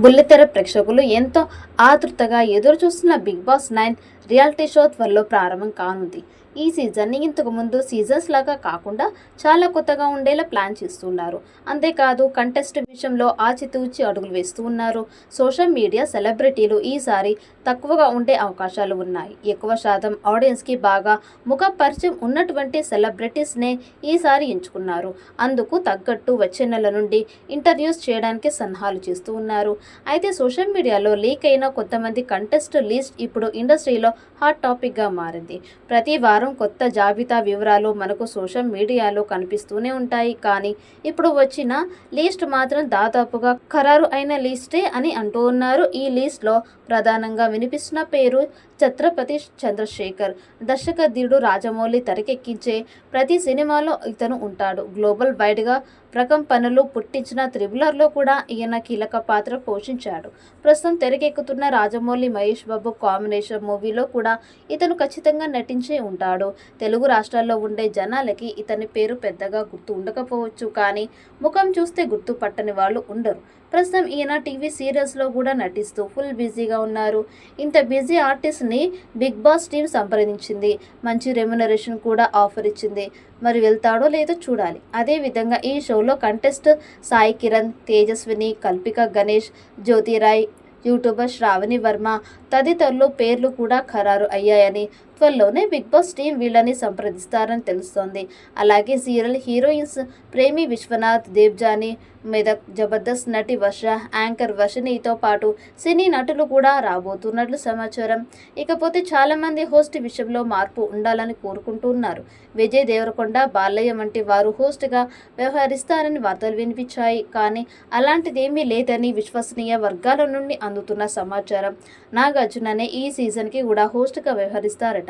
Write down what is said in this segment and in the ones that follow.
బుల్లితెర ప్రేక్షకులు ఎంతో ఆతృతగా ఎదురుచూస్తున్న బిగ్ బాస్ 9 రియాలిటీ షో త్వరలో ప్రారంభం కానుంది. ఈ సీజన్ని ఇంతకు ముందు సీజన్స్ లాగా కాకుండా చాలా కొత్తగా ఉండేలా ప్లాన్ చేస్తున్నారు. అంతేకాదు కంటెస్ట్ విషయంలో ఆచితూచి అడుగులు వేస్తూ ఉన్నారు. సోషల్ మీడియా సెలబ్రిటీలు ఈసారి తక్కువగా ఉండే అవకాశాలు ఉన్నాయి. ఎక్కువ శాతం ఆడియన్స్కి బాగా ముఖ పరిచయం ఉన్నటువంటి సెలబ్రిటీస్నే ఈసారి ఎంచుకున్నారు. అందుకు తగ్గట్టు వచ్చే నెల నుండి ఇంటర్వ్యూస్ చేయడానికి సన్నాహాలు చేస్తూ ఉన్నారు. అయితే సోషల్ మీడియాలో లీక్ అయిన కొంతమంది కంటెస్ట్ లిస్ట్ ఇప్పుడు ఇండస్ట్రీలో హాట్ టాపిక్గా మారింది. ప్రతి వారం కొత్త జాబితా వివరాలు మనకు సోషల్ మీడియాలో కనిపిస్తూనే ఉంటాయి. కానీ ఇప్పుడు వచ్చిన లిస్ట్ మాత్రం దాదాపుగా ఖరారు అయిన లిస్టే అని అంటూ ఉన్నారు. ఈ లిస్ట్లో ప్రధానంగా వినిపిస్తున్న పేరు ఛత్రపతి చంద్రశేఖర్. దర్శకధీరుడు రాజమౌళి తెరకెక్కించే ప్రతి సినిమాలో ఇతను ఉంటాడు. గ్లోబల్ వైడ్గా ప్రకంపనలు పుట్టించిన త్రిబులర్లో కూడా ఈయన కీలక పాత్ర పోషించాడు. ప్రస్తుతం తెరకెక్కుతున్న రాజమౌళి మహేష్ బాబు కాంబినేషన్ మూవీలో కూడా ఇతను ఖచ్చితంగా నటించే ఉంటాడు. తెలుగు రాష్ట్రాల్లో ఉండే జనాలకి ఇతని పేరు పెద్దగా గుర్తు ఉండకపోవచ్చు, కానీ ముఖం చూస్తే గుర్తు పట్టని వాళ్ళు ఉండరు. ప్రస్తుతం ఈయన టీవీ సీరియల్స్లో కూడా నటిస్తూ ఫుల్ బిజీగా ఉన్నారు. ఇంత బిజీ ఆర్టిస్ట్ని బిగ్ బాస్ టీం సంప్రదించింది. మంచి రెమ్యునరేషన్ కూడా ఆఫర్ ఇచ్చింది. మరి వెళ్తాడో లేదో చూడాలి. అదేవిధంగా ఈ షోలో కంటెస్ట్ సాయి కిరణ్, తేజస్విని, కల్పిక గణేష్, జ్యోతిరాయ్, యూట్యూబర్ శ్రావణి వర్మ తదితరులు పేర్లు కూడా ఖరారు అయ్యాయని, త్వరలోనే బిగ్ బాస్ టీం వీళ్ళని సంప్రదిస్తారని తెలుస్తోంది. అలాగే సీరియల్ హీరోయిన్స్ ప్రేమి విశ్వనాథ్, దేవ్జాని, మెదక్, జబర్దస్త్ నటి వర్ష, యాంకర్ వర్షిణితో పాటు సినీ నటులు కూడా రాబోతున్నట్లు సమాచారం. ఇకపోతే చాలామంది హోస్ట్ విషయంలో మార్పు ఉండాలని కోరుకుంటున్నారు. విజయ్ దేవరకొండ, బాలయ్య వంటి వారు హోస్ట్గా వ్యవహరిస్తారని వార్తలు వినిపించాయి. కానీ అలాంటిదేమీ లేదని విశ్వసనీయ వర్గాల నుండి అందుతున్న సమాచారం. నాగార్జుననే ఈ సీజన్కి కూడా హోస్ట్గా వ్యవహరిస్తారట.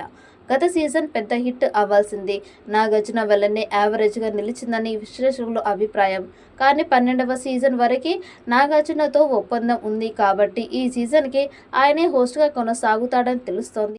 గత సీజన్ పెద్ద హిట్ అవ్వాల్సింది నాగార్జున వల్లనే యావరేజ్గా నిలిచిందని విశ్లేషకుల అభిప్రాయం. కానీ 12వ సీజన్ వరకు నాగార్జునతో ఒప్పందం ఉంది కాబట్టి ఈ సీజన్కి ఆయనే హోస్ట్గా కొనసాగుతాడని తెలుస్తోంది.